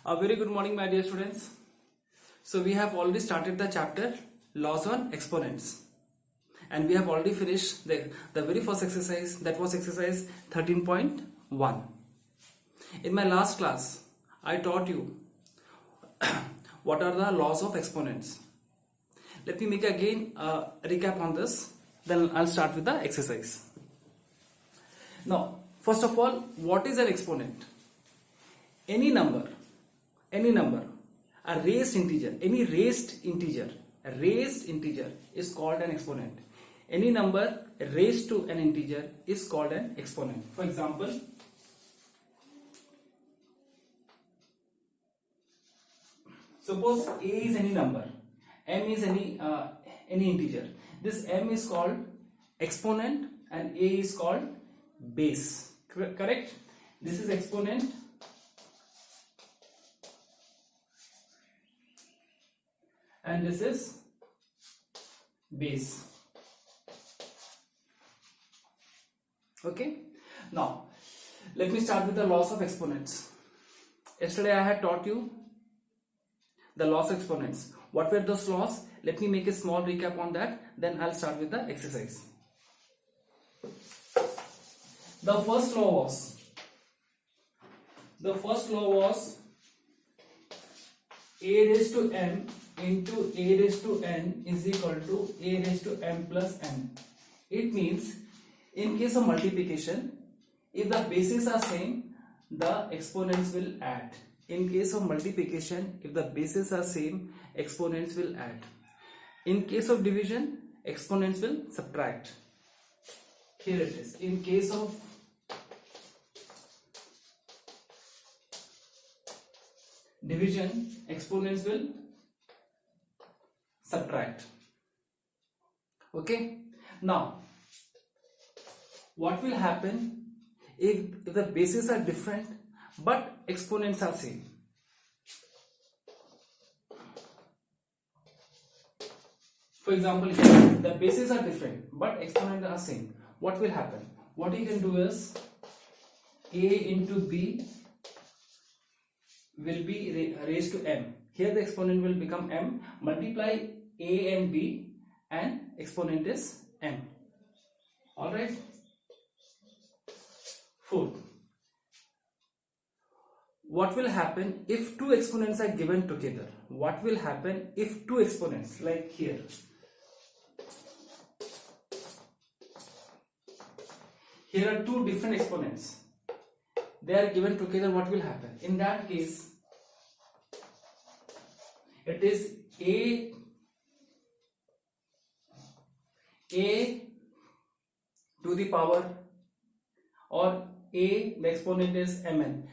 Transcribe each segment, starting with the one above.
A very good morning, my dear students. So we have already started the chapter Laws on Exponents, and we have already finished the very first exercise, that was exercise 13.1. In my last class, I taught you what are the laws of exponents. Let me make again a recap on this, then I'll start with the exercise. Now, first of all, what is an exponent? Any number, a raised integer, any raised integer is called an exponent. Any number raised to an integer is called an exponent. For example, suppose a is any number, m is any integer. This m is called exponent and a is called base. Correct? This is exponent and this is base. Okay, now let me start with the laws of exponents. Yesterday I had taught you the laws of exponents. What were those laws? Let me make a small recap on that, then I'll start with the exercise. The first law was a raised to m into a raised to n is equal to a raised to m plus n. It means in case of multiplication, if the bases are same, the exponents will add. In case of multiplication, if the bases are same, exponents will add. In case of division, exponents will subtract. Here it is. In case of division, exponents will subtract. Okay, now what will happen if the bases are different but exponents are same? For example, here the bases are different but exponents are same. What will happen? What you can do is a into b will be raised to m. Here the exponent will become m. Multiply a and b and exponent is m. Alright. Fourth, what will happen if two exponents are given together? What will happen if two exponents, like here, here are two different exponents, they are given together, what will happen? In that case, it is a to the power, or a, the exponent is mn.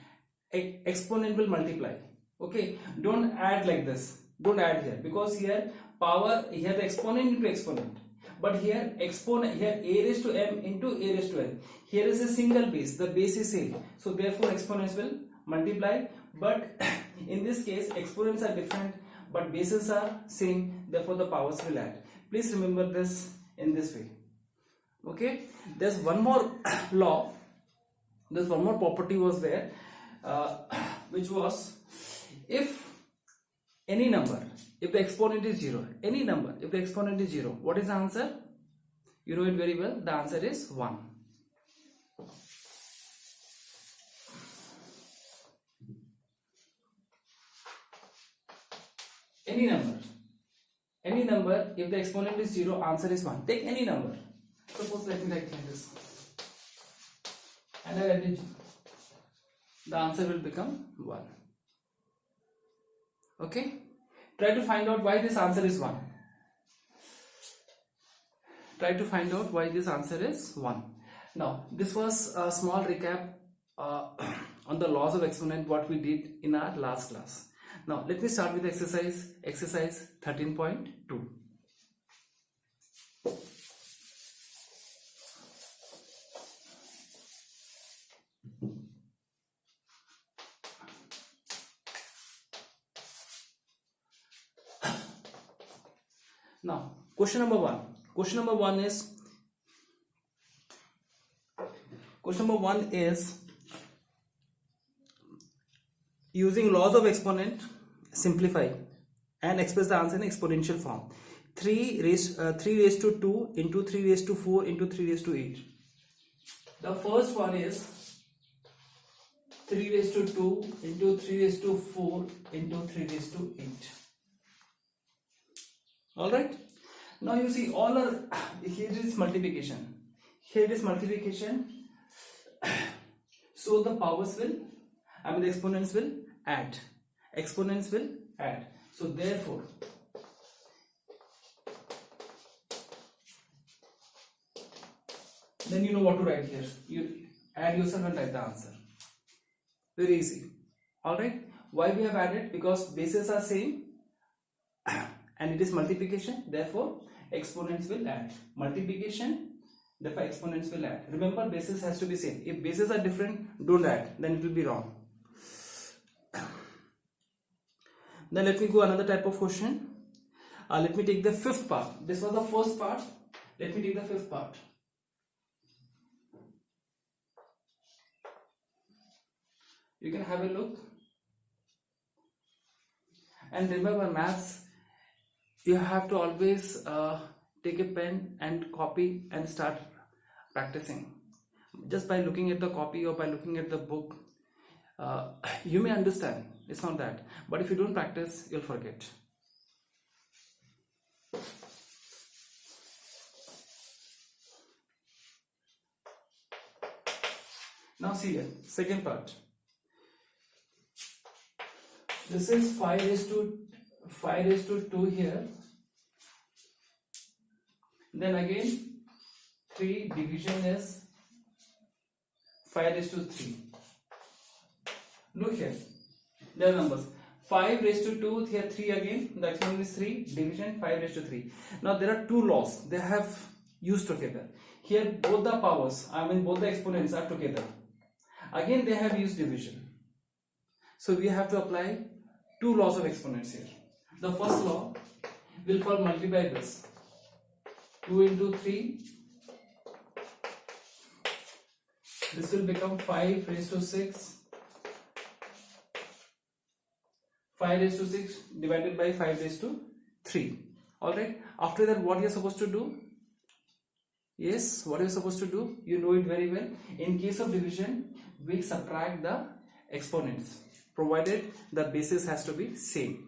Exponent will multiply. Okay, don't add like this, don't add here, because here power, here the exponent into exponent, but here exponent, here a raised to m into a raised to n. Here is a single base, the base is same, so therefore exponents will multiply. But in this case exponents are different but bases are same, therefore the powers will add. Please remember this in this way. Okay, there's one more law, there's one more property was there, which was, if any number, if the exponent is 0, any number, if the exponent is 0, what is the answer? You know it very well, the answer is 1. Any number, if the exponent is 0, answer is 1. Take any number. Suppose let me write like this, and I write it, the answer will become 1. Okay, try to find out why this answer is 1. Try to find out why this answer is 1. Now this was a small recap on the laws of exponent, what we did in our last class. Now let me start with exercise 13.2. Now question number 1. Question number 1 is using laws of exponent, simplify and express the answer in exponential form. 3 raised to 2 into 3 raised to 4 into 3 raised to 8. The first one is 3 raised to 2 into 3 raised to 4 into 3 raised to 8. Alright. Now you see all are, here is multiplication. Here is multiplication. So the powers will, the exponents will add. Exponents will add. So therefore, then you know what to write here. You add yourself and write the answer. Very easy. Alright. Why we have added? Because bases are same and it is multiplication. Therefore, exponents will add. Multiplication, therefore exponents will add. Remember, bases has to be same. If bases are different, don't add. Then it will be wrong. Then let me go another type of question. Let me take the fifth part. This was the first part. Let me take the fifth part. You can have a look. And remember, maths, you have to always take a pen and copy and start practicing. Just by looking at the copy or by looking at the book, you may understand. It's not that. But if you don't practice, you'll forget. Now see here, second part. This is 5 raised to 2 here. Then again 3 division is 5 raised to 3. Look here, there are numbers. 5 raised to 2, here 3 again, the exponent is 3, division 5 raised to 3. Now there are two laws they have used together. Here both the powers, both the exponents are together. Again they have used division. So we have to apply two laws of exponents here. The first law will for multiply this. 2 into 3. This will become 5 raised to 6. 5 raised to 6 divided by 5 raised to 3. Alright. After that, what you are supposed to do? Yes, what are you supposed to do? You know it very well. In case of division, we subtract the exponents, provided the basis has to be same.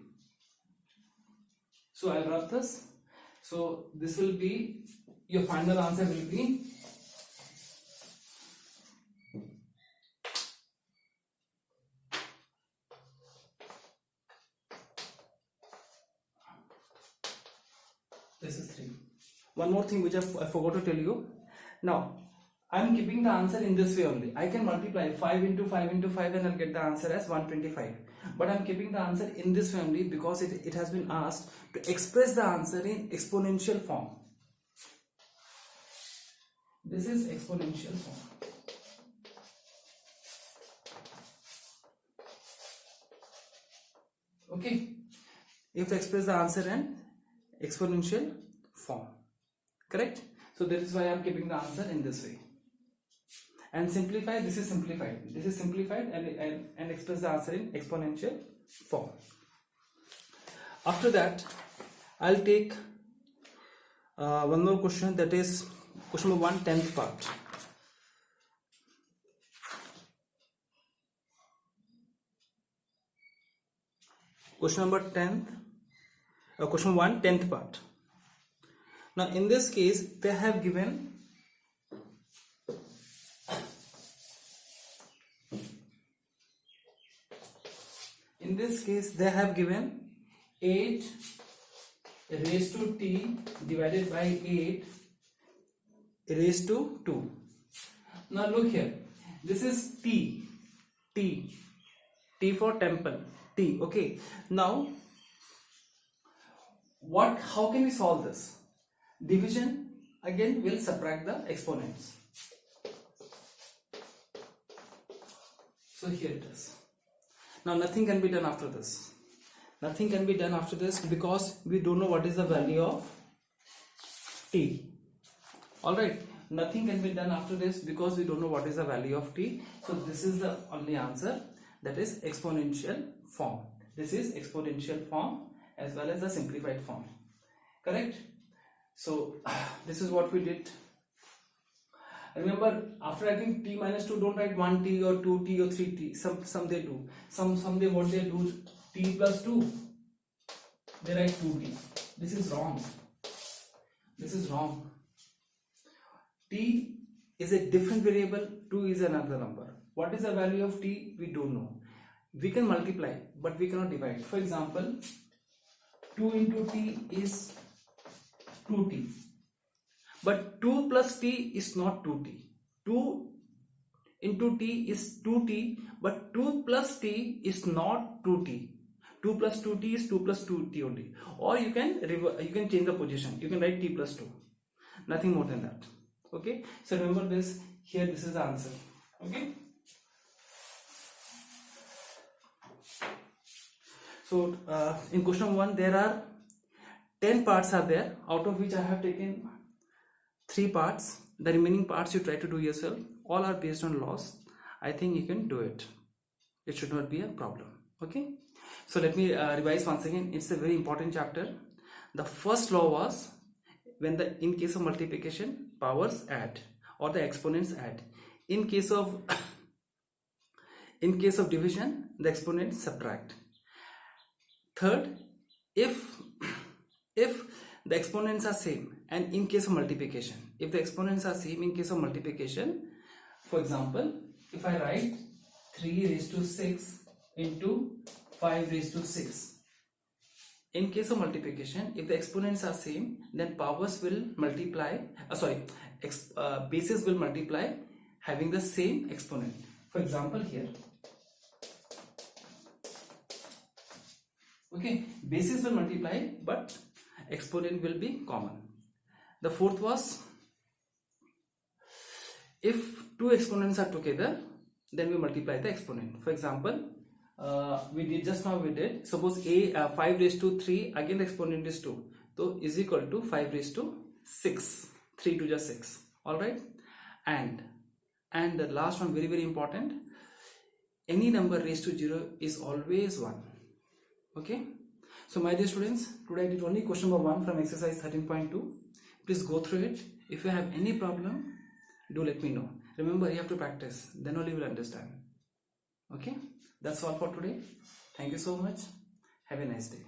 So I'll write this. So this will be, your final answer will be this is 3. One more thing which I forgot to tell you. Now I am keeping the answer in this way only. I can multiply 5 into 5 into 5 and I'll get the answer as 125. But I am keeping the answer in this way only because it has been asked to express the answer in exponential form. This is exponential form. Okay. You have to express the answer in exponential form. Correct? So that is why I am keeping the answer in this way. And simplify, this is simplified. This is simplified and express the answer in exponential form. After that, I'll take one more question, that is question number 1, 10th part. Question number 10th, question 1, 10th part. Now in this case, they have given In this case, they have given 8 raised to t divided by 8 raised to 2. Now look here. This is t for temple, t. Okay. Now, how can we solve this? Division, again we'll subtract the exponents. So here it is. Now nothing can be done after this. Nothing can be done after this because we don't know what is the value of t. Alright. Nothing can be done after this because we don't know what is the value of t. So this is the only answer. that is exponential form. This is exponential form as well as the simplified form. Correct? So this is what we did. Remember, after writing t minus 2, don't write 1t or 2t or 3t. Some they do. Some they what they do, t plus 2. They write 2t. This is wrong. This is wrong. T is a different variable, 2 is another number. What is the value of t? We don't know. We can multiply, but we cannot divide. For example, 2 into t is 2t. But 2 plus t is not 2t. 2 into t is 2t, but 2 plus t is not 2t. 2 plus 2t is 2 plus 2t only. Or you can change the position. You can write t plus 2. Nothing more than that. Okay. So remember this. Here this is the answer. Okay. So in question 1 there are 10 parts are there, out of which I have taken 3 parts. The remaining parts you try to do yourself. All are based on laws. I think you can do it. It should not be a problem. Okay. So let me revise once again. It's a very important chapter. The first law was when in case of multiplication, powers add or the exponents add. In case of division, the exponents subtract. Third, if the exponents are same, and in case of multiplication, if the exponents are same in case of multiplication, for example, if I write 3 raised to 6 into 5 raised to 6, in case of multiplication, if the exponents are same, then powers will multiply, bases will multiply having the same exponent. For example, here, okay, bases will multiply but exponent will be common. The fourth was, if two exponents are together, then we multiply the exponent. For example, we did suppose 5 raised to 3, again the exponent is 2, so is equal to 5 raised to 6, 3 to just 6. All right. And the last one, very very important, any number raised to 0 is always 1. Okay. So my dear students, today I did only question number 1 from exercise 13.2. Please go through it. If you have any problem, do let me know. Remember, you have to practice, then only you will understand. Okay. That's all for today. Thank you so much. Have a nice day.